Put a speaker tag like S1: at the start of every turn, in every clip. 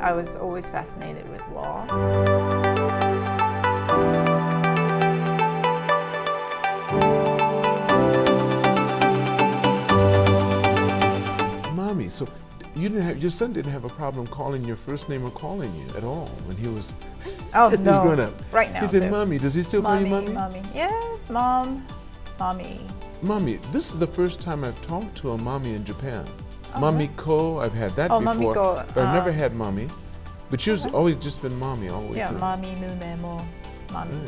S1: I was always fascinated with law.
S2: Mami, so your son didn't have a problem calling your first name or calling you at all when he was,
S1: Oh,
S2: he was
S1: no.
S2: growing up.
S1: Right now,
S2: He said,
S1: too.
S2: Mami. Does he still call you Mami?
S1: Mommy. Yes, Mom. Mommy.
S2: Mami, this is the first time I've talked to a Mami in Japan.
S1: Oh,
S2: Mami Ko, I've had that
S1: Oh,
S2: before,
S1: Mami Ko,
S2: but I've never had Mami. But you've always just been Mami all the way
S1: Yeah,
S2: through.
S1: Mommy, Mume, Mo. Mommy.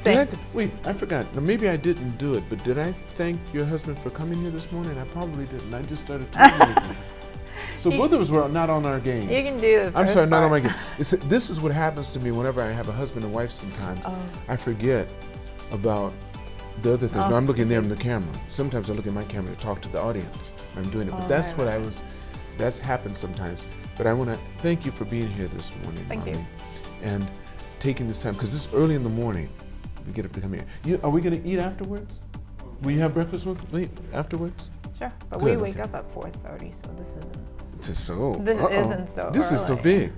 S2: Did wait, I forgot. Now, maybe I didn't do it, but did I thank your husband for coming here this morning? I probably didn't. I just started talking with him. So both of us were not on our game.
S1: You can do the first
S2: I'm sorry, not on my
S1: part.
S2: game. This is what happens to me whenever I have a husband and wife sometimes.
S1: Oh.
S2: I forget about the other things.
S1: Oh,
S2: No, I'm looking there in the camera. Sometimes I look at my camera to talk to the audience. I'm doing it, but that's
S1: right,
S2: what
S1: right.
S2: that's happened sometimes. But I want to thank you for being here this morning,
S1: Thank
S2: Mami,
S1: you.
S2: and taking this time, because it's early in the morning. We get up to come here. Are we going to eat afterwards? Will you have breakfast with me afterwards?
S1: Sure, but
S2: Good,
S1: we wake
S2: okay.
S1: up at 4:30, so this isn't.
S2: This
S1: isn't so
S2: This is so
S1: early.
S2: big.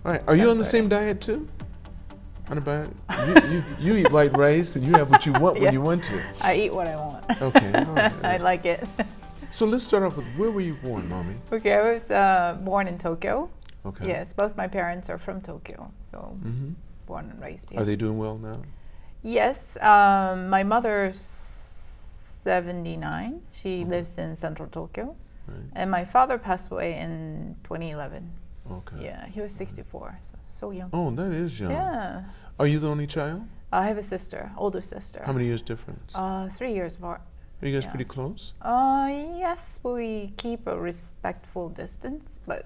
S2: All right, are you on the
S1: 7:30.
S2: same diet too? On a diet? You eat white rice and you have what you want when
S1: Yeah.
S2: you want to.
S1: I eat what I want.
S2: Okay. All right.
S1: I like it.
S2: So let's start off with, where were you born, Mami?
S1: Okay, I was born in Tokyo.
S2: Okay.
S1: Yes, both my parents are from Tokyo, so
S2: Mm-hmm.
S1: born and raised here.
S2: Are they doing well now?
S1: Yes, my mother's 79. She lives in central Tokyo.
S2: Right.
S1: And my father passed away in 2011.
S2: Okay.
S1: Yeah, he was 64, so young.
S2: Oh, that is young.
S1: Yeah.
S2: Are you the only child?
S1: I have a sister, older sister.
S2: How many years difference?
S1: 3 years apart.
S2: Are you guys
S1: yeah.
S2: pretty close?
S1: Yes, we keep a respectful distance, but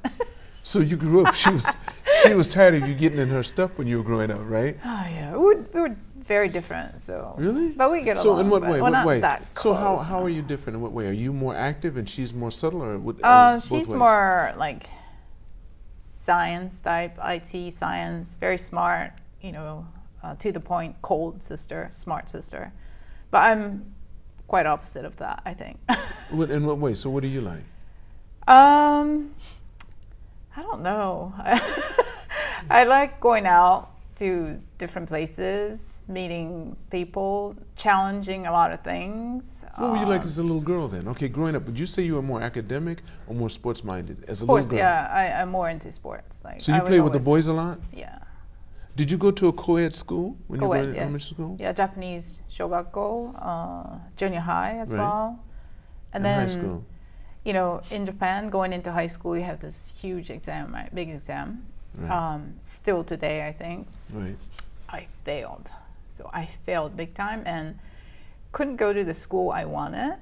S2: So you grew up, she was tired of you getting in her stuff when you were growing up, right?
S1: oh yeah, we were very different. So
S2: Really?
S1: but we get along.
S2: So in what
S1: but
S2: way?
S1: we're
S2: What
S1: not
S2: way?
S1: that
S2: So
S1: close,
S2: how
S1: no.
S2: are you different? In what way? Are you more active and she's more subtle, or what? Both
S1: She's
S2: ways?
S1: more like science type, IT science, very smart, to the point, cold sister, smart sister. But I'm quite opposite of that, I think.
S2: In what way? So what do you like?
S1: I don't know. I like going out to different places, meeting people, challenging a lot of things.
S2: What were you like as a little girl then? Okay, growing up, would you say you were more academic or more sports minded as a
S1: Sports,
S2: little girl?
S1: yeah, I'm more into sports. Like,
S2: So
S1: I
S2: you
S1: was
S2: played with the
S1: always-
S2: boys a lot?
S1: Yeah.
S2: Did you go to a co-ed school when you were
S1: Co-ed,
S2: in
S1: yes.
S2: elementary school?
S1: Yeah, Japanese shogakko, junior high as
S2: Right.
S1: well. And
S2: In high
S1: then,
S2: school?
S1: in Japan, going into high school, you have this huge exam, right? Big exam.
S2: Right.
S1: Still today, I think.
S2: Right.
S1: I failed. So I failed big time and couldn't go to the school I wanted.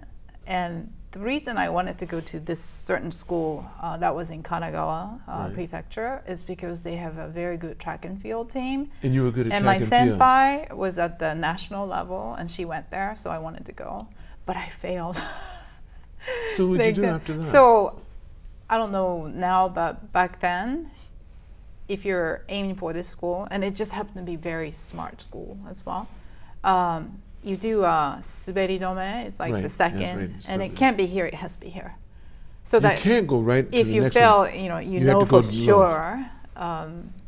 S1: And the reason I wanted to go to this certain school that was in Kanagawa
S2: Right.
S1: prefecture is because they have a very good track and field team.
S2: And you were good at
S1: And
S2: track
S1: my
S2: and field.
S1: senpai was at the national level and she went there, so I wanted to go. But I failed.
S2: So what
S1: The
S2: did you do
S1: exam.
S2: after that?
S1: So I don't know now, but back then, if you're aiming for this school, and it just happened to be very smart school as well, you do suberidome. It's like
S2: Right,
S1: the
S2: yes,
S1: second,
S2: right,
S1: and
S2: so
S1: it can't be here. It has to be here. So
S2: you
S1: that
S2: can't go right to
S1: if
S2: the
S1: you
S2: next
S1: fail,
S2: one.
S1: you
S2: have
S1: know
S2: to go
S1: for
S2: low.
S1: sure.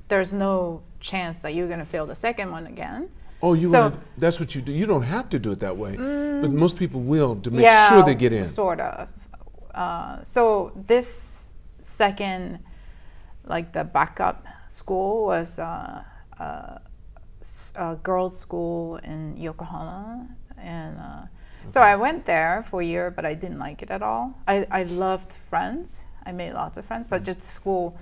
S1: There's no chance that you're gonna fail the second one again.
S2: Oh,
S1: So-
S2: that's what you do. You don't have to do it that way, but most people will to make
S1: Yeah,
S2: sure they get in.
S1: Sort of. So this second, like the backup school was a girls' school in Yokohama, and so I went there for a year, but I didn't like it at all. I loved friends. I made lots of friends, but just school,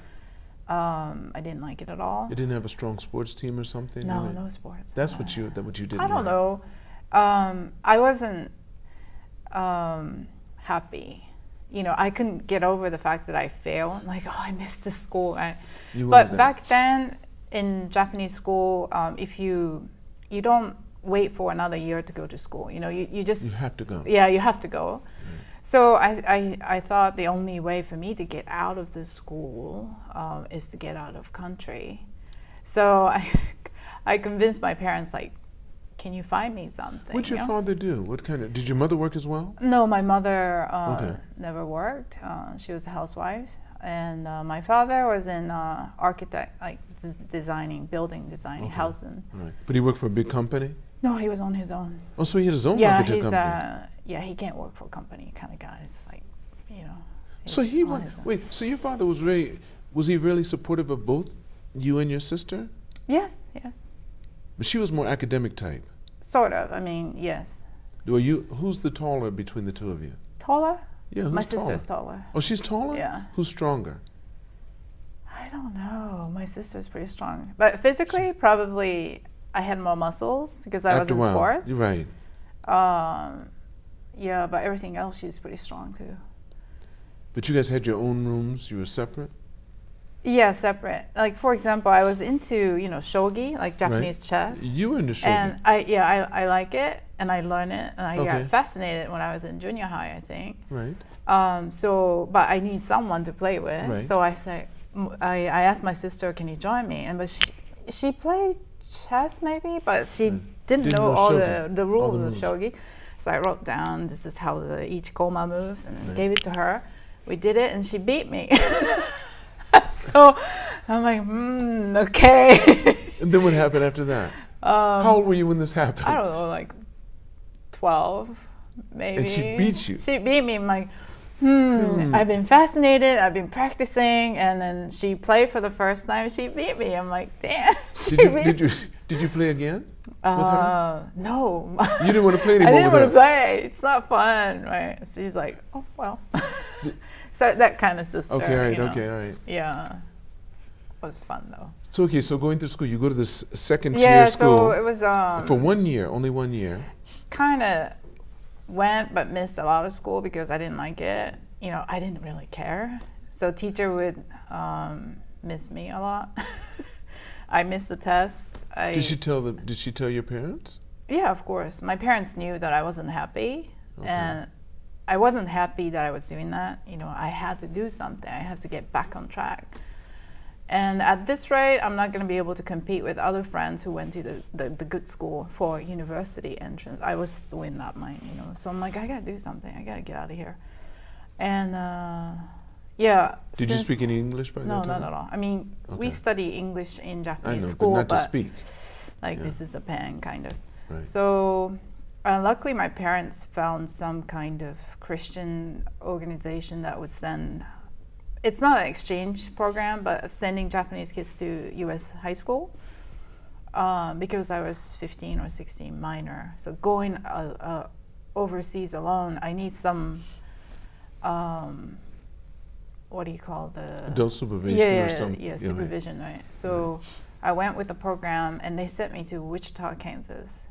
S1: I didn't like it at all.
S2: It didn't have a strong sports team or something?
S1: No,
S2: Right.
S1: no sports.
S2: That's what you didn't
S1: I don't
S2: like.
S1: know. I wasn't happy. I couldn't get over the fact that I failed. Like, oh, I missed this school.
S2: You
S1: But
S2: wanted that.
S1: back then, in Japanese school, if you don't wait for another year to go to school. You just
S2: You have to go.
S1: yeah, you have to go. So I thought the only way for me to get out of the school is to get out of country. So I convinced my parents, like, can you find me something?
S2: What'd your father do? What kind of? Did your mother work as well?
S1: No, my mother
S2: Okay.
S1: never worked. She was a housewife. and my father was in architect, like building designing, housing.
S2: Right. But he worked for a big company?
S1: No, he was on his own.
S2: Oh, so he had his own
S1: Yeah,
S2: architect
S1: he's
S2: company.
S1: he can't work for a company kind of guy. It's like, you know.
S2: So he was, wait, so your father was he really supportive of both you and your sister?
S1: Yes.
S2: But she was more academic type.
S1: Sort of. I mean, yes.
S2: Who's the taller between the two of you?
S1: Taller?
S2: Yeah, who's
S1: My
S2: taller?
S1: sister's taller.
S2: Oh, she's taller?
S1: Yeah.
S2: Who's stronger?
S1: I don't know. My sister's pretty strong. But physically, probably I had more muscles because I was in sports.
S2: You're right.
S1: Yeah, but everything else, she's pretty strong too.
S2: But you guys had your own rooms? You were separate?
S1: Yeah, separate. Like, for example, I was into, shogi, like Japanese chess.
S2: You were into shogi.
S1: And I like it, and I learn it, and I got fascinated when I was in junior high, I think.
S2: Right.
S1: But I need someone to play with.
S2: Right.
S1: So I asked my sister, can you join me? But she played chess maybe, but she didn't know all the rules of shogi. So I wrote down, this is how each koma moves, and then gave it to her. We did it, and she beat me. So I'm like, okay.
S2: And then what happened after that? How old were you when this happened?
S1: I don't know, like 12, maybe.
S2: And she beat you?
S1: She beat me. I'm like, I've been fascinated, I've been practicing, and then she played for the first time, she beat me. I'm like, damn.
S2: Did you play again with her?
S1: No.
S2: You didn't want to play anymore
S1: I didn't
S2: with
S1: want to
S2: her?
S1: play. It's not fun, right? So she's like, oh, well. So that kind of sister.
S2: Okay, all right.
S1: Yeah. It was fun, though.
S2: So going through school, you go to this second tier
S1: Yeah,
S2: school.
S1: so it was...
S2: for 1 year, only 1 year.
S1: Kind of went, but missed a lot of school because I didn't like it. I didn't really care. So teacher would miss me a lot. I missed the tests.
S2: Did she tell your parents?
S1: Yeah, of course. My parents knew that I wasn't happy.
S2: Okay.
S1: And I wasn't happy that I was doing that. I had to do something. I have to get back on track. And at this rate, I'm not going to be able to compete with other friends who went to the good school for university entrance. I was still in that mind, So I'm like, I got to do something. I got to get out of here. And yeah.
S2: Did you speak any English by that time?
S1: No, not at all. I mean, we study English in Japanese
S2: I know,
S1: school,
S2: but not to speak.
S1: Like this is Japan, kind of.
S2: Right.
S1: So luckily, my parents found some kind of Christian organization that would send. It's not an exchange program, but sending Japanese kids to U.S. high school because I was 15 or 16, minor. So going overseas alone, I need some, what do you call the?
S2: Adult supervision or something.
S1: Yeah, supervision, right. So I went with the program, and they sent me to Wichita, Kansas,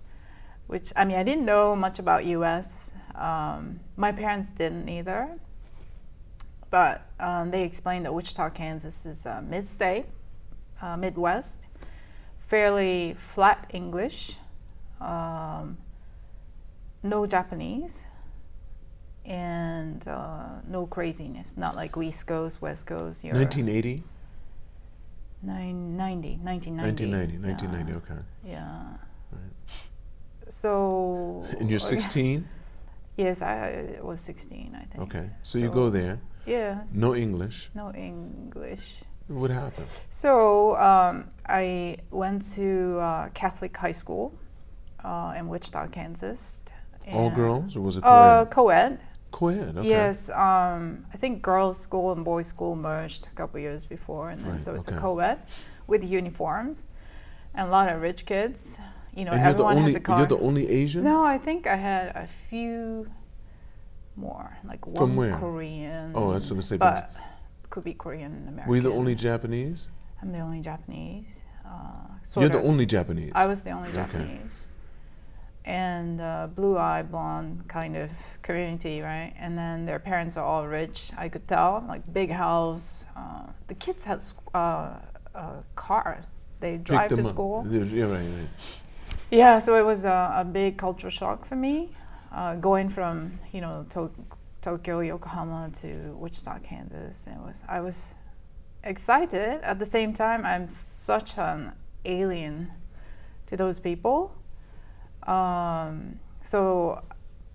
S1: which, I didn't know much about U.S. My parents didn't either. But they explained that Wichita, Kansas is mid-state, Midwest, fairly flat English, no Japanese, and no craziness, not like East Coast, West Coast.
S2: 1980?
S1: 1990.
S2: 1990, okay.
S1: Yeah.
S2: Right.
S1: So...
S2: And you're 16?
S1: Yes, I was 16, I think.
S2: Okay, so you go there.
S1: Yes.
S2: No English.
S1: No English.
S2: What happened?
S1: So I went to Catholic high school in Wichita, Kansas.
S2: All girls, or was it co-ed?
S1: Co-ed.
S2: Co-ed, okay.
S1: Yes, I think girls' school and boys' school merged a couple years before, and then so it's a co-ed with uniforms and a lot of rich kids.
S2: And
S1: everyone has a car.
S2: You're the only Asian?
S1: No, I think I had a few more, like one
S2: From where?
S1: Korean.
S2: Oh, that's what I say.
S1: But could be Korean and American.
S2: Were you the only Japanese?
S1: I'm the only Japanese.
S2: You're the only Japanese?
S1: I was the only Japanese. And blue-eyed, blonde kind of community, right? And then their parents are all rich, I could tell, like big house. The kids had cars. They drive to school.
S2: Yeah, right.
S1: Yeah, so it was a big cultural shock for me, going from Tokyo, Yokohama to Wichita, Kansas. I was excited. At the same time, I'm such an alien to those people. So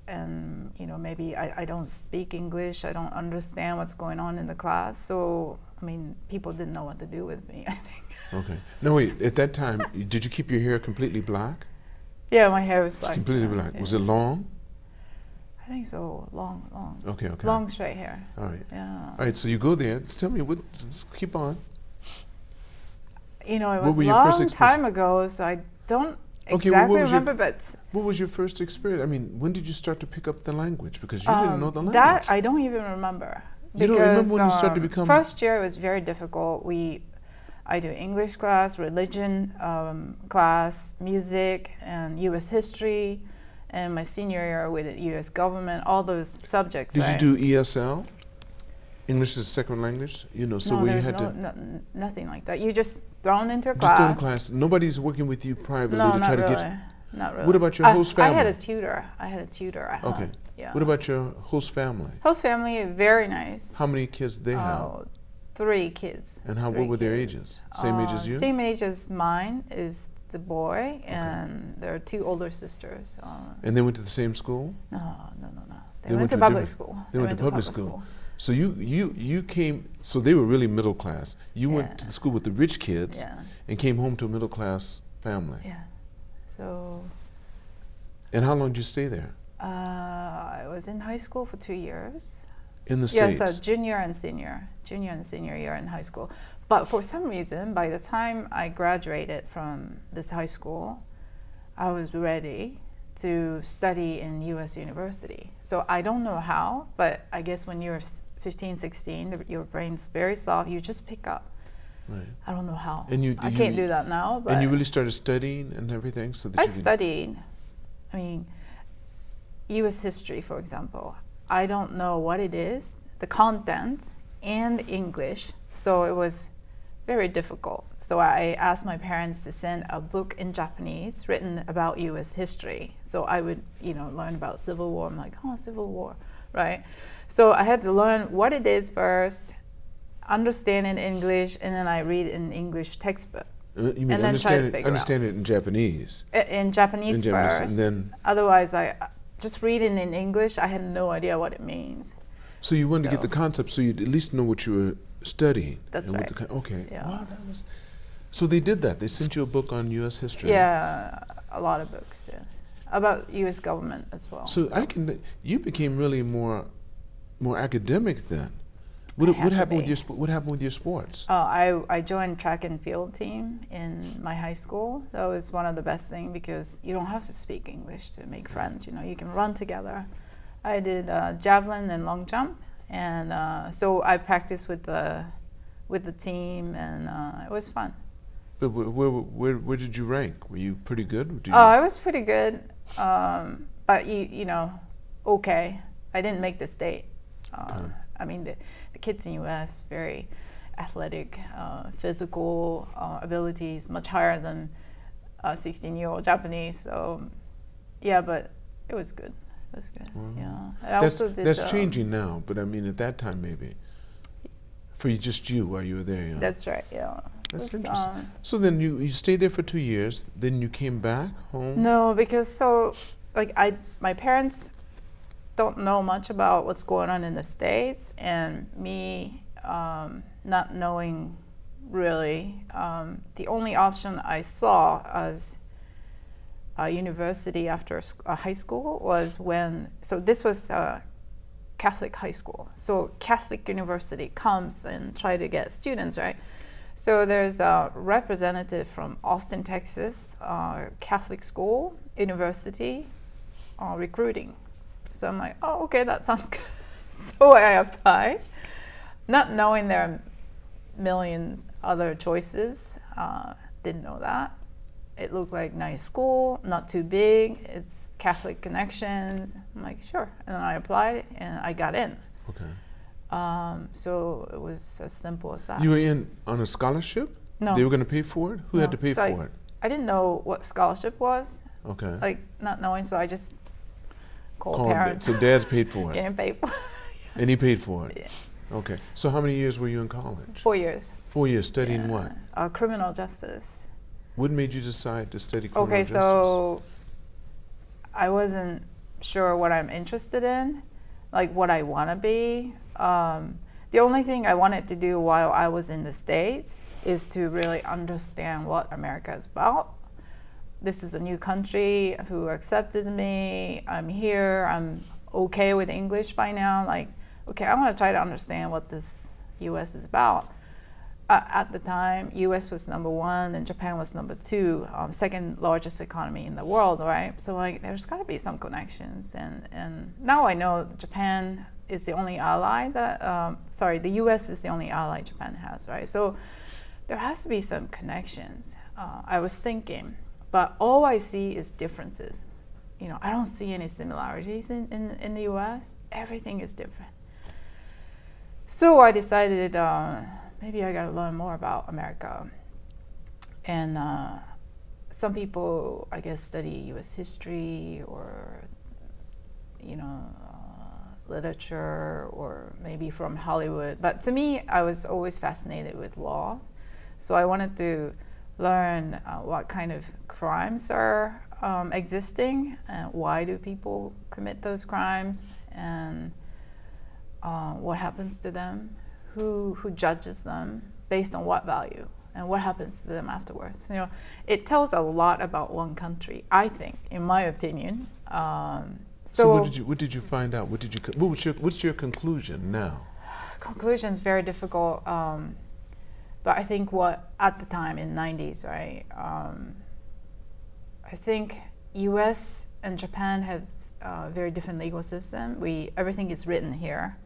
S1: and maybe I don't speak English, I don't understand what's going on in the class, so I mean people didn't know what to do with me, I think.
S2: Okay. No, wait, at that time, did you keep your hair completely black?
S1: Yeah, my hair was black.
S2: Completely black.
S1: Yeah.
S2: Was it long?
S1: I think so. Long.
S2: Okay.
S1: Long straight hair.
S2: All right.
S1: Yeah.
S2: All right, so you go there. Just tell me, just keep on.
S1: It was
S2: What were
S1: a
S2: your first
S1: long time ago, so I don't
S2: Okay,
S1: exactly remember, but...
S2: What was your first experience? I mean, when did you start to pick up the language? Because you didn't know the language.
S1: That I don't even remember.
S2: You don't remember when you started to become...
S1: First year was very difficult. I do English class, religion class, music, and U.S. history, and my senior year with the U.S. government, all those subjects.
S2: Did you do ESL? English as a second language? So
S1: no,
S2: where you
S1: there's
S2: had
S1: nothing like that. You just thrown into a
S2: just
S1: class.
S2: thrown in class. Nobody's working with you privately to try to get...
S1: Not really.
S2: What about your host family?
S1: I had a tutor. at home.
S2: Okay.
S1: Yeah.
S2: What about your host family?
S1: Host family, very nice.
S2: How many kids they have?
S1: 3 kids.
S2: And what were their ages? Same age as you?
S1: Same age as mine is the boy, and there are 2 older sisters.
S2: And they went to the same school?
S1: No. They went to public school.
S2: They went to public school. So you came, so they were really middle class. You went to the school with the rich kids and came home to a middle class family.
S1: Yeah. So.
S2: And how long did you stay there?
S1: I was in high school for 2 years.
S2: In the States?
S1: Yes, junior and senior year in high school. But for some reason, by the time I graduated from this high school, I was ready to study in U.S. university. So I don't know how, but I guess when you're 15, 16, your brain's very soft, you just pick up.
S2: Right.
S1: I don't know how.
S2: And
S1: I can't do that now. But
S2: and you really started studying and everything? So that
S1: I studied, U.S. history, for example. I don't know what it is, the content, and English. So it was very difficult. So I asked my parents to send a book in Japanese written about U.S. history. So I would, learn about Civil War. I'm like, Civil War, right? So I had to learn what it is first, understand in English, and then I read an English textbook.
S2: You mean
S1: and
S2: understand it in Japanese?
S1: In Japanese first.
S2: And then
S1: otherwise, I just reading in English, I had no idea what it means.
S2: So you wanted to get the concept, so you'd at least know what you were studying.
S1: That's right.
S2: Okay.
S1: Yeah.
S2: Wow, so they did that. They sent you a book on U.S. history.
S1: Yeah, a lot of books. Yeah, about U.S. government as well.
S2: So you became really more academic then. What happened with your sports?
S1: I joined track and field team in my high school. That was one of the best things because you don't have to speak English to make friends. You can run together. I did javelin and long jump, and so I practiced with the team, and it was fun.
S2: But where did you rank? Were you pretty good?
S1: I was pretty good, but okay. I didn't make the state. The kids in U.S. very athletic, physical abilities much higher than a 16-year-old Japanese. So, yeah, but it was good. It was good. Mm-hmm. Yeah.
S2: That's changing now, but at that time maybe. For just you while you were there. Yeah.
S1: That's right. Yeah.
S2: That's interesting. So then you stayed there for 2 years. Then you came back home.
S1: No, because my parents don't know much about what's going on in the States, and me not knowing really, the only option I saw as a university after high school was this was Catholic high school. So Catholic university comes and try to get students, right? So there's a representative from Austin, Texas, Catholic school, university, recruiting. So I'm like, oh, okay, that sounds good. So I applied, not knowing there are millions other choices. Didn't know that. It looked like nice school, not too big. It's Catholic connections. I'm like, sure. And then I applied, and I got in.
S2: Okay.
S1: So it was as simple as that.
S2: You were in on a scholarship?
S1: No.
S2: They were going to pay for it? Who had to pay for it?
S1: I didn't know what scholarship was.
S2: Okay.
S1: Not knowing, so I just called parents.
S2: So dad's paid for it?
S1: Getting paid for it.
S2: And he paid for it?
S1: Yeah.
S2: Okay. So how many years were you in college?
S1: 4 years.
S2: 4 years studying what?
S1: Criminal justice.
S2: What made you decide to study criminal justice?
S1: Okay, so I wasn't sure what I'm interested in, like what I want to be. The only thing I wanted to do while I was in the States is to really understand what America is about. This is a new country who accepted me. I'm here. I'm okay with English by now. Like, okay, I want to try to understand what this U.S. is about. At the time, U.S. was number one and Japan was number two, second largest economy in the world, right? So like, there's got to be some connections. And now I know that Japan is the only ally that, the U.S. is the only ally Japan has, right? So there has to be some connections, I was thinking. But all I see is differences. You know, I don't see any similarities in the U.S. Everything is different. So I decided maybe I gotta learn more about America. And some people, I guess, study U.S. history or, literature or maybe from Hollywood. But to me, I was always fascinated with law. So I wanted to learn what kind of crimes are existing and why do people commit those crimes and what happens to them, who judges them, based on what value, and what happens to them afterwards. You know, it tells a lot about one country, I think, in my opinion.
S2: So what did you find out? What's your conclusion now?
S1: Conclusion is very difficult. But I think at the time in the 90s, right? I think U.S. and Japan have a very different legal system. Everything is written here.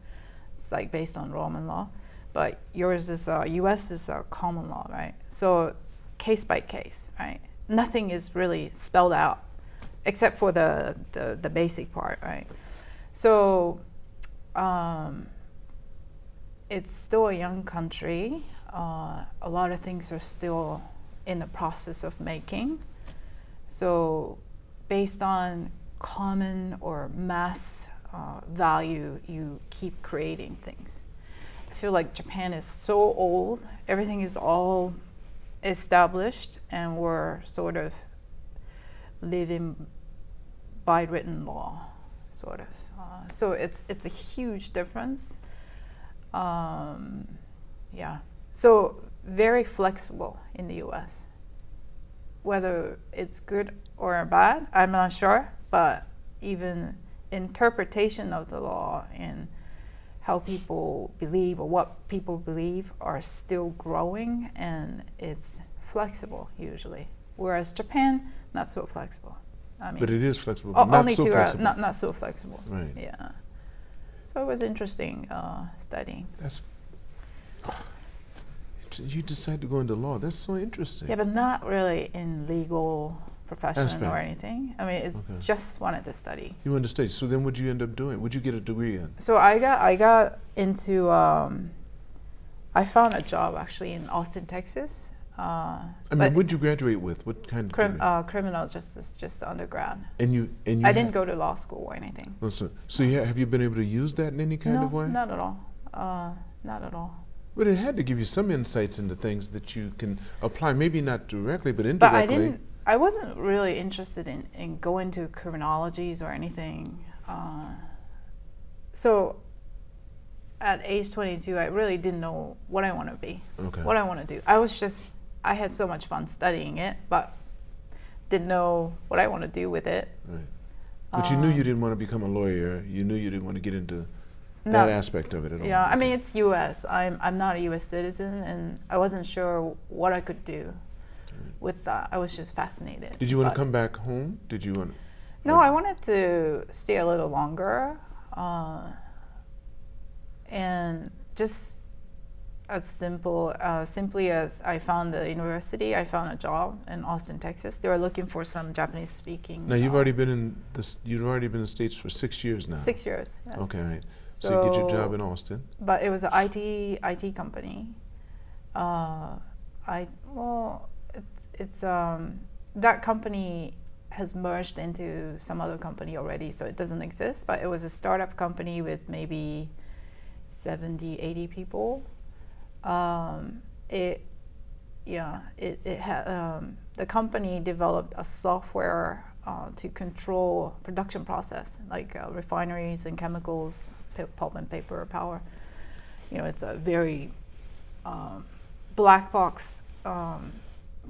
S1: It's like based on Roman law. But yours is, U.S. is a common law, right? So it's case by case, right? Nothing is really spelled out except for the basic part, right? So it's still a young country. A lot of things are still in the process of making. So based on common or mass value, you keep creating things. I feel like Japan is so old, everything is all established, and we're sort of living by written law, sort of. So it's a huge difference. Yeah. So very flexible in the U.S. Whether it's good or bad, I'm not sure, but even interpretation of the law and how people believe or what people believe are still growing, and it's flexible usually. Whereas Japan, not so flexible. I mean,
S2: but it is flexible, but not so flexible.
S1: Not so flexible.
S2: Right.
S1: Yeah. So it was interesting studying.
S2: You decided to go into law. That's so interesting.
S1: Yeah, but not really in legal profession or anything. I mean, it's just wanted to study.
S2: You wanted to study. So then, what'd you end up doing? What'd you get a degree in?
S1: So I got into. I found a job actually in Austin, Texas.
S2: What'd you graduate with? What kind of degree?
S1: Criminal justice, just undergrad.
S2: And you
S1: I didn't go to law school or anything.
S2: Oh, so have you been able to use that in any kind of way?
S1: No, not at all. Not at all.
S2: But it had to give you some insights into things that you can apply, maybe not directly, but indirectly.
S1: But I wasn't really interested in going to criminologies or anything. So at age 22, I really didn't know what I want to be, what I want to do. I had so much fun studying it, but didn't know what I want to do with it.
S2: Right. But you knew you didn't want to become a lawyer. You knew you didn't want to get into that aspect of it at all.
S1: Yeah, I mean, it's U.S. I'm not a U.S. citizen, and I wasn't sure what I could do with that. I was just fascinated.
S2: Did you want to come back home? Did you want?
S1: No, I wanted to stay a little longer, and just as simply as I found the university, I found a job in Austin, Texas. They were looking for some Japanese-speaking.
S2: Now you've already been in the States for 6 years now.
S1: 6 years. Yeah.
S2: Okay, right. So you get your job in Austin.
S1: But it was an IT company. That company has merged into some other company already, so it doesn't exist. But it was a startup company with maybe 70, 80 people. The company developed a software to control production process, like refineries and chemicals, pulp and paper, power. It's a very black box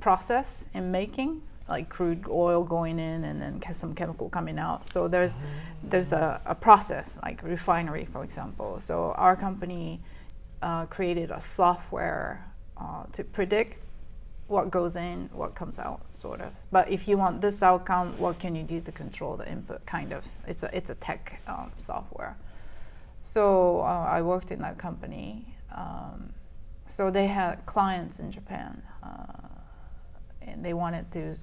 S1: process in making, like crude oil going in and then some chemical coming out. So there's a process, like refinery, for example. So our company created a software to predict what goes in, what comes out, sort of. But if you want this outcome, what can you do to control the input, kind of. It's a tech software. So I worked in that company. So they had clients in Japan, and they wanted to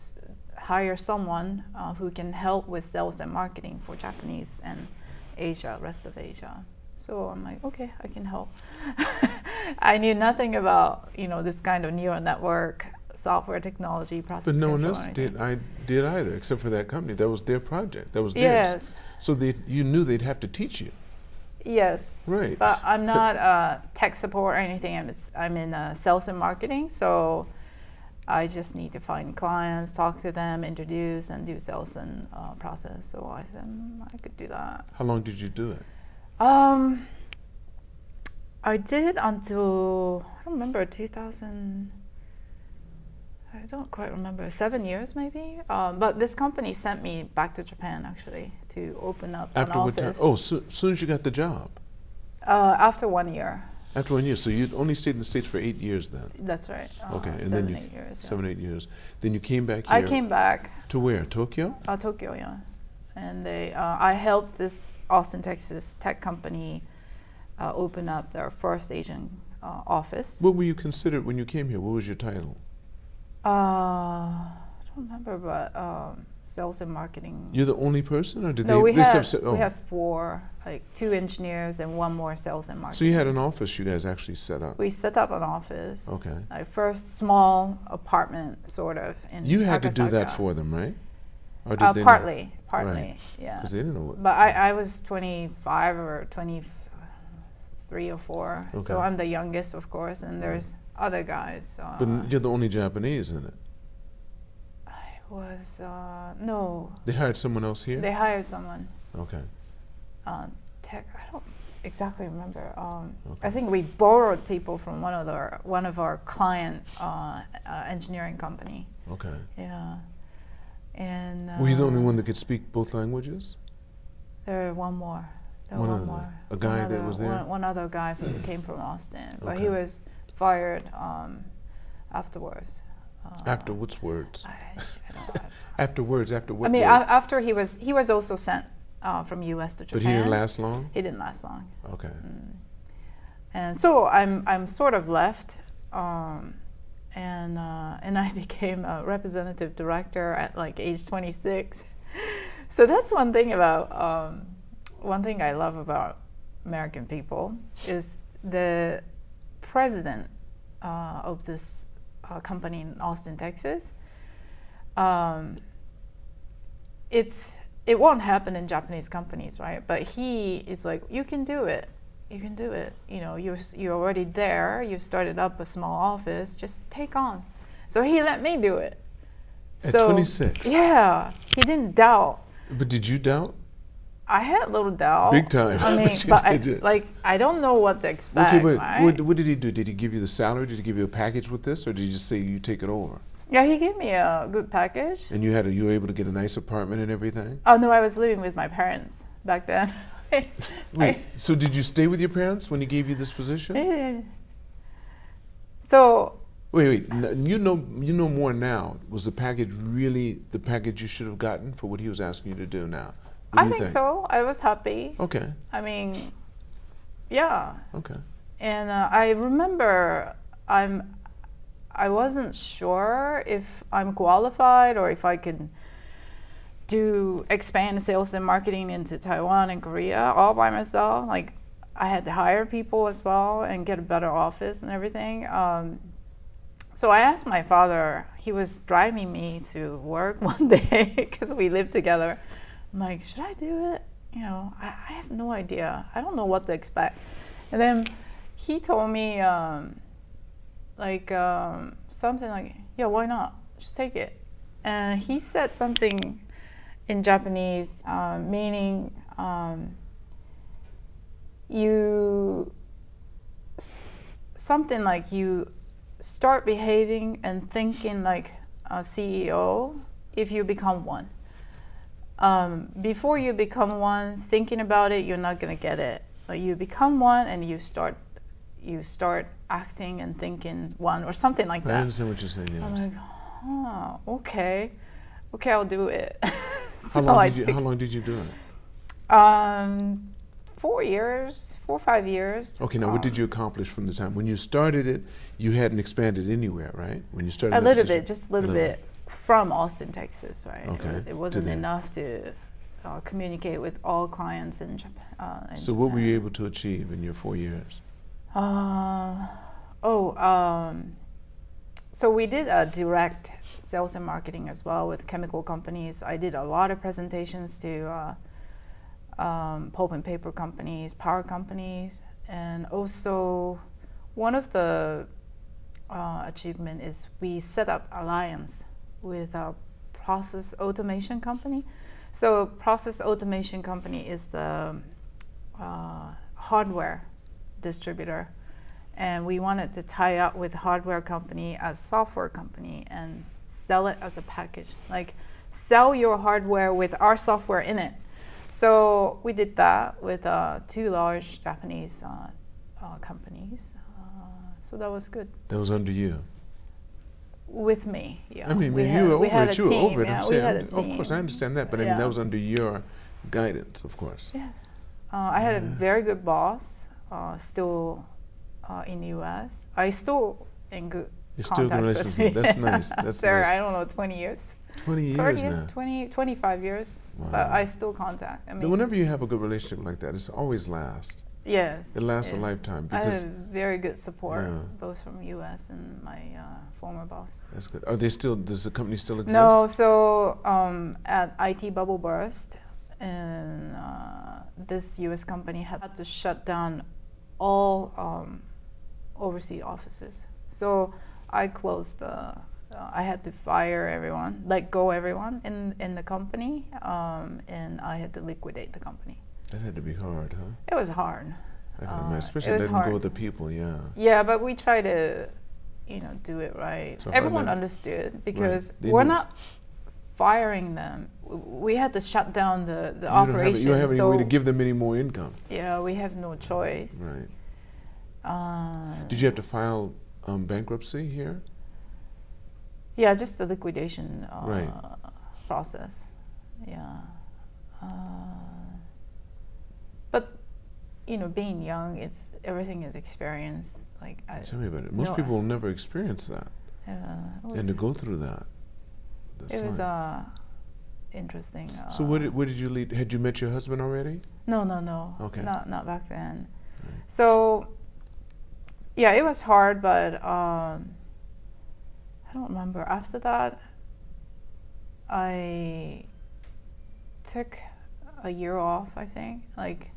S1: hire someone who can help with sales and marketing for Japanese and Asia, rest of Asia. So I'm like, okay, I can help. I knew nothing about this kind of neural network, software technology, process
S2: But no one
S1: control,
S2: else
S1: anything.
S2: did either, except for that company. That was their project. That was theirs.
S1: Yes.
S2: So you knew they'd have to teach you.
S1: Yes.
S2: Right.
S1: But I'm not tech support or anything. I'm in sales and marketing, so I just need to find clients, talk to them, introduce, and do sales and process. So I said I could do that.
S2: How long did you do it?
S1: I did it until, I don't remember, 2000, I don't quite remember, 7 years maybe. But this company sent me back to Japan, actually, to open up an office.
S2: Oh, soon as you got the job?
S1: After 1 year.
S2: After 1 year. So you only stayed in the States for 8 years then?
S1: That's right.
S2: Okay, and
S1: 7,
S2: then
S1: 8 years.
S2: 7, 8 years. Then you came back here?
S1: I came back.
S2: To where? Tokyo?
S1: Tokyo, yeah. And I helped this Austin, Texas tech company open up their first Asian office.
S2: What were you considered when you came here? What was your title?
S1: I don't remember, but sales and marketing.
S2: You're the only person, or did
S1: No,
S2: they?
S1: we have
S2: oh.
S1: we have 4, like 2 engineers and 1 more sales and marketing.
S2: So you had an office you guys actually set up?
S1: We set up an office.
S2: Okay.
S1: Like first small apartment, sort of, in
S2: You had to do that
S1: Akasaka.
S2: for them, right? Or did they
S1: partly,
S2: Right.
S1: yeah.
S2: Because they didn't know what.
S1: But I was 25 or 23 or 4, so
S2: Okay.
S1: I'm the youngest, of course, and there's other guys.
S2: But you're the only Japanese in it.
S1: I was, no,
S2: They hired someone else here?
S1: they hired someone.
S2: Okay.
S1: Tech, I don't exactly remember.
S2: Okay.
S1: I think we borrowed people from one of our client engineering company.
S2: Okay.
S1: Yeah. And
S2: Were you the only one that could speak both languages?
S1: there one more. There
S2: One
S1: one
S2: other-
S1: more.
S2: a guy
S1: One
S2: that
S1: other-
S2: was there?
S1: One other guy who came from Austin, but he
S2: Okay.
S1: was fired afterwards.
S2: Afterwards words.
S1: I don't know.
S2: Afterwards, after what
S1: I mean,
S2: words?
S1: after he was also sent from U.S. to Japan.
S2: But he didn't last long?
S1: He didn't last long.
S2: Okay.
S1: And so I'm sort of left, and I became a representative director at like age 26. So that's one thing I love about American people is the president of this company in Austin, Texas. It won't happen in Japanese companies, right? But he is like, you can do it. You can do it. You're already there. You started up a small office. Just take on. So he let me do it.
S2: At 26?
S1: Yeah, he didn't doubt.
S2: But did you doubt?
S1: I had a little doubt.
S2: Big time.
S1: I mean,
S2: You
S1: but
S2: did.
S1: I don't know what to expect.
S2: Okay, but
S1: right?
S2: what did he do? Did he give you the salary? Did he give you a package with this? Or did he just say you take it over?
S1: Yeah, he gave me a good package.
S2: And you were able to get a nice apartment and everything?
S1: Oh no, I was living with my parents back then.
S2: Wait, so did you stay with your parents when he gave you this position?
S1: So
S2: Wait. You know more now. Was the package really the package you should have gotten for what he was asking you to do now? What do
S1: I
S2: you
S1: think so. I was happy.
S2: Okay.
S1: I mean, yeah.
S2: Okay.
S1: And I remember I wasn't sure if I'm qualified or if I can expand sales and marketing into Taiwan and Korea all by myself. Like I had to hire people as well and get a better office and everything. So I asked my father. He was driving me to work one day because we lived together. I'm like, should I do it? I have no idea. I don't know what to expect. And then he told me something like, yeah, why not? Just take it. And he said something in Japanese, meaning you something like you start behaving and thinking like a CEO if you become one. Before you become one, thinking about it, you're not gonna get it. But you become one and you start acting and thinking one or something like that.
S2: I understand what you're saying. Yes.
S1: I'm like, okay, I'll do it.
S2: How long did you do it?
S1: 4 years, 4 or 5 years.
S2: Okay, now what did you accomplish from the time when you started it? You hadn't expanded anywhere, right? When you started
S1: a little bit, just a little bit from Austin, Texas, right?
S2: Okay.
S1: It wasn't enough to communicate with all clients in Japan.
S2: So what were you able to achieve in your 4 years?
S1: So we did direct sales and marketing as well with chemical companies. I did a lot of presentations to pulp and paper companies, power companies, and also one of the achievement is we set up alliance with a process automation company. So process automation company is the hardware distributor, and we wanted to tie up with hardware company as software company and sell it as a package, like sell your hardware with our software in it. So we did that with 2 large Japanese companies. So that was good.
S2: That was under you?
S1: With me, yeah.
S2: I mean, you were over it, you were over it. I'm saying, of course, I understand that, but I mean, that was under your guidance, of course.
S1: Yeah. I had a very good boss, still in the U.S. I still in good contact with him.
S2: That's nice. That's
S1: Sir,
S2: nice.
S1: I don't know, 20 years.
S2: 20 years
S1: 30
S2: now.
S1: years, 25 years.
S2: Wow.
S1: But I still contact. I mean,
S2: whenever you have a good relationship like that, it's always lasts.
S1: Yes.
S2: It lasts a lifetime. Because
S1: I had very good support, both from U.S. and my former boss.
S2: That's good. Are they still? Does the company still exist?
S1: No. So at IT bubble burst, and this U.S. company had to shut down all overseas offices. So I closed the. I had to fire everyone, let go everyone in the company, and I had to liquidate the company.
S2: That had to be hard, huh?
S1: It was hard.
S2: I can imagine, especially letting go of the people, yeah.
S1: Yeah, but we try to, do it right. So everyone understood because we're not firing them. We had to shut down the operation.
S2: You don't have any way to give them any more income.
S1: Yeah, we have no choice.
S2: Right. Did you have to file bankruptcy here?
S1: Yeah, just the liquidation process. Yeah. But being young, everything is experience. Like
S2: tell me about it. Most people will never experience that.
S1: Yeah.
S2: And to go through that.
S1: It was interesting.
S2: So where did you lead? Had you met your husband already?
S1: No.
S2: Okay.
S1: Not back then. Right. So yeah, it was hard, but I don't remember. After that, I took a year off, I think. Like,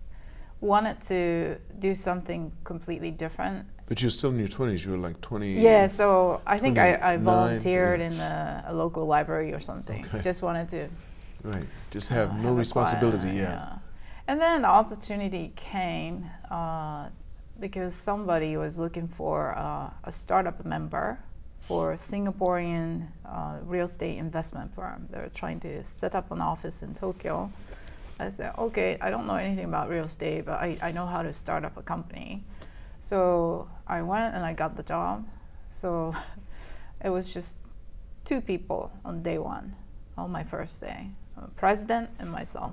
S1: wanted to do something completely different.
S2: But you're still in your 20s. You were like 20.
S1: Yeah, so I think I volunteered in a local library or something. Okay. Just wanted to.
S2: Right. Just have no responsibility. Yeah.
S1: And then the opportunity came because somebody was looking for a startup member for a Singaporean real estate investment firm. They were trying to set up an office in Tokyo. I said, okay, I don't know anything about real estate, but I know how to start up a company. So I went and I got the job. So it was just 2 people on day 1, on my first day, president and myself.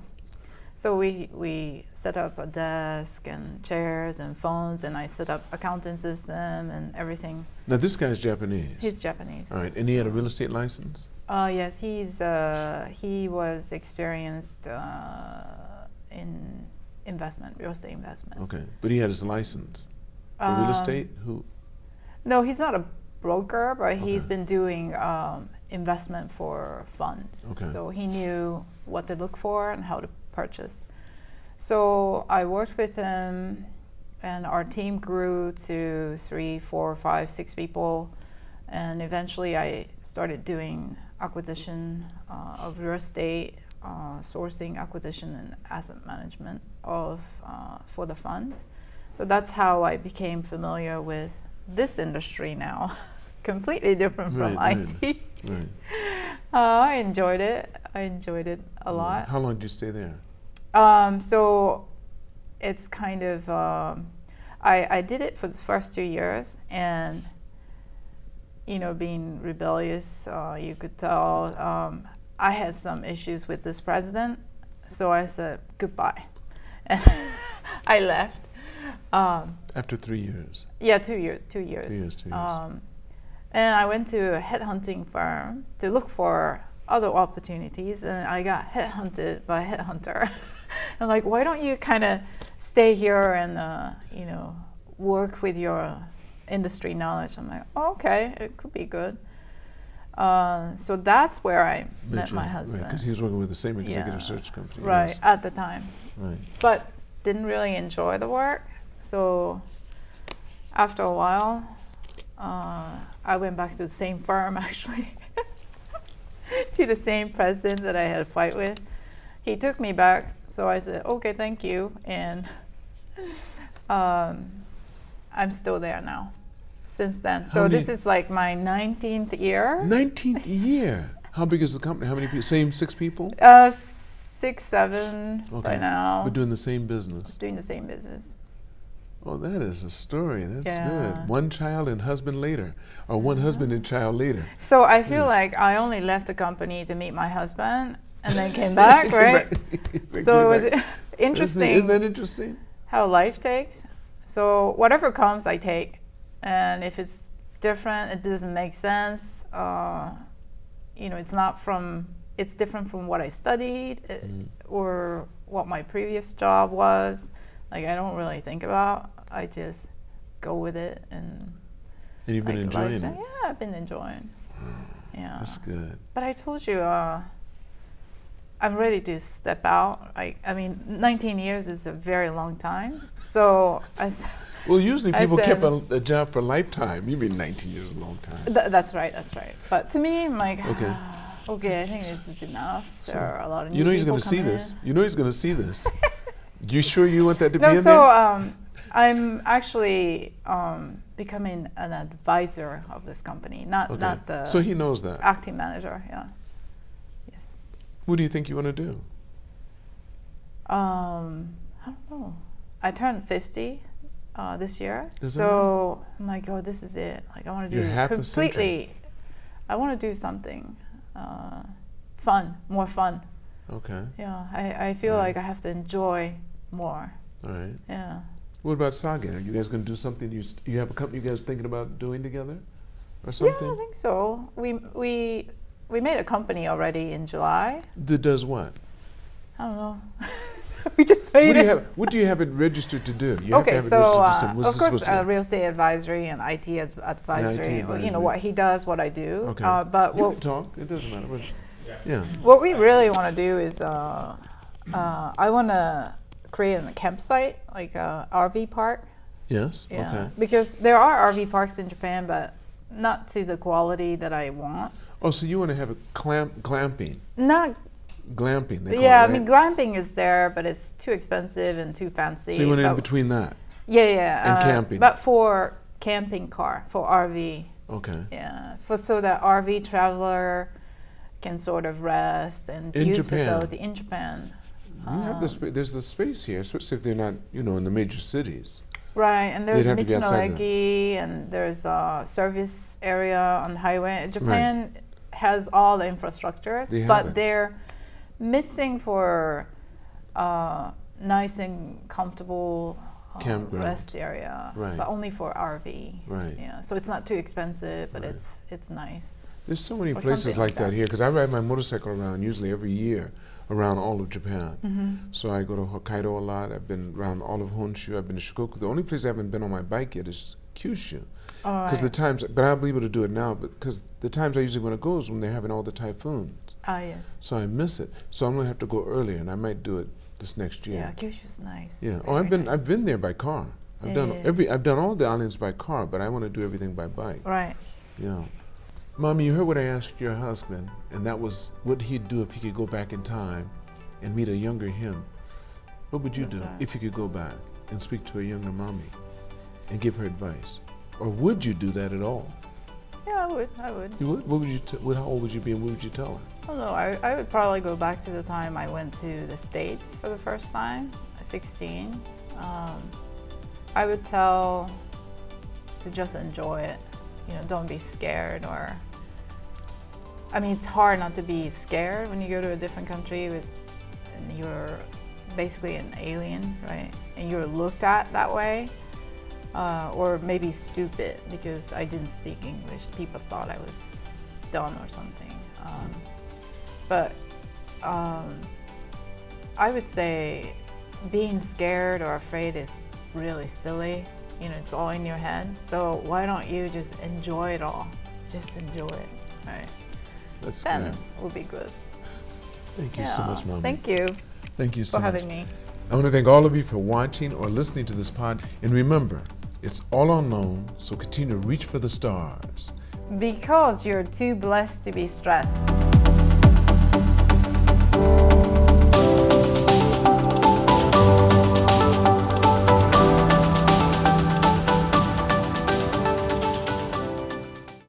S1: So we set up a desk and chairs and phones, and I set up accounting system and everything.
S2: Now this guy's Japanese.
S1: He's Japanese.
S2: All right, and he had a real estate license?
S1: Yes, he was experienced in real estate investment.
S2: Okay, but he had his license for real estate?
S1: No, he's not a broker, but he's been doing investment for funds.
S2: Okay.
S1: So he knew what to look for and how to purchase. So I worked with him, and our team grew to 3, 4, 5, 6 people, and eventually I started doing acquisition of real estate sourcing, acquisition, and asset management of for the funds. So that's how I became familiar with this industry now, completely different from IT.
S2: Right.
S1: I enjoyed it. I enjoyed it a lot.
S2: How long did you stay there?
S1: So it's kind of, I did it for the first 2 years, and being rebellious, you could tell. I had some issues with this president, so I said goodbye, and I left.
S2: After 3 years?
S1: Yeah, 2 years. 2 years.
S2: 2 years, 2 years.
S1: And I went to a headhunting firm to look for other opportunities, and I got headhunted by a headhunter. I'm like, why don't you kind of stay here and work with your industry knowledge? I'm like, oh, okay, it could be good. So that's where I met my husband.
S2: Because he was working with the same executive search company.
S1: Right,
S2: yes.
S1: at the time.
S2: Right.
S1: But didn't really enjoy the work. So after a while, I went back to the same firm, actually, to the same president that I had a fight with. He took me back, so I said, okay, thank you. And I'm still there now since then. So this is like my 19th year.
S2: 19th year? How big is the company? How many people? Same 6 people?
S1: 6, 7 by now.
S2: But doing the same business?
S1: Doing the same business.
S2: Oh, that is a story. That's
S1: Yeah.
S2: good. One child and husband later, or one husband and child later.
S1: So I feel like I only left the company to meet my husband and then came back, right? So it was interesting.
S2: Isn't that interesting?
S1: How life takes. So whatever comes, I take. And if it's different, it doesn't make sense. It's different from what I studied or what my previous job was. Like, I don't really think about. I just go with it. And
S2: you've been enjoying it?
S1: Yeah, I've been enjoying. Yeah.
S2: That's good.
S1: But I told you, I'm ready to step out. I mean, 19 years is a very long time. So
S2: well, usually people keep a job for a lifetime. You mean 19 years is a long time.
S1: That's right. But to me, I'm like,
S2: okay,
S1: I think this is enough. There are a lot of new
S2: he's
S1: people
S2: going to see
S1: coming
S2: this.
S1: in.
S2: You know he's going to see this. You sure you want that to be in there?
S1: So I'm actually becoming an advisor of this company, not the.
S2: So he knows that.
S1: Acting manager, yeah. Yes.
S2: What do you think you want to do?
S1: I don't know. I turned 50 this year, so I'm like, oh, this is it. Like, I want to do completely. I want to do something fun, more fun.
S2: Okay.
S1: Yeah, I feel like I have to enjoy more.
S2: All right.
S1: Yeah.
S2: What about Saga? Are you guys going to do something? You have a company you guys thinking about doing together, or something?
S1: Yeah, I think so. We made a company already in July.
S2: That does what?
S1: I don't know. We just made it.
S2: What do you have it registered to do? You
S1: Okay,
S2: have to have it
S1: so of course, real estate advisory and IT advisory. Well, you know what he does, what I do.
S2: Okay.
S1: But
S2: you can talk. It doesn't matter. Yeah.
S1: What we really want to do is, I want to create a campsite, like a RV park.
S2: Yes.
S1: Yeah.
S2: Okay.
S1: Because there are RV parks in Japan, but not to the quality that I want.
S2: Oh, so you want to have a glamping?
S1: Not.
S2: Glamping. They call
S1: Yeah,
S2: it,
S1: I mean, glamping is there, but it's too expensive and too fancy.
S2: So you want in between that?
S1: Yeah.
S2: And camping.
S1: But for camping car, for RV.
S2: Okay.
S1: Yeah, so that RV traveler can sort of rest and use facility in Japan.
S2: You have there's the space here, especially if they're not, in the major cities.
S1: Right, and there's
S2: They'd have to be outside
S1: Michinoegi, and there's a service area on the highway. Japan has all the infrastructures, but they're missing for nice and comfortable rest area, but only for RV.
S2: Right.
S1: Yeah, so it's not too expensive, but it's nice.
S2: There's so many places like that here, because I ride my motorcycle around usually every year around all of Japan.
S1: Mm-hmm.
S2: So I go to Hokkaido a lot. I've been around all of Honshu. I've been to Shikoku. The only place I haven't been on my bike yet is Kyushu. Because the times, but I'll be able to do it now, because the times I usually want to go is when they're having all the typhoons.
S1: Yes.
S2: So I miss it. So I'm going to have to go earlier, and I might do it this next year.
S1: Yeah, Kyushu's nice.
S2: Yeah.
S1: Very
S2: I've been there by car. I've done all the islands by car, but I want to do everything by bike.
S1: Right.
S2: Yeah. Mommy, you heard what I asked your husband, and that was what he'd do if he could go back in time and meet a younger him. What would you do if you could go back and speak to a younger mommy and give her advice? Or would you do that at all?
S1: Yeah, I would.
S2: You would? What would you? How old would you be, and what would you tell her?
S1: I don't know. I would probably go back to the time I went to the States for the first time, 16. I would tell to just enjoy it. You know, don't be scared or. I mean, it's hard not to be scared when you go to a different country and you're basically an alien, right? And you're looked at that way. Or maybe stupid because I didn't speak English. People thought I was dumb or something. But I would say being scared or afraid is really silly. You know, it's all in your head. So why don't you just enjoy it all? Just enjoy it, right?
S2: That's
S1: then
S2: good.
S1: it will be good.
S2: Thank you so much, Mom.
S1: Thank you.
S2: Thank you so
S1: for
S2: much
S1: having me.
S2: I want to thank all of you for watching or listening to this pod. And remember, it's all unknown, so continue to reach for the stars.
S1: Because you're too blessed to be stressed.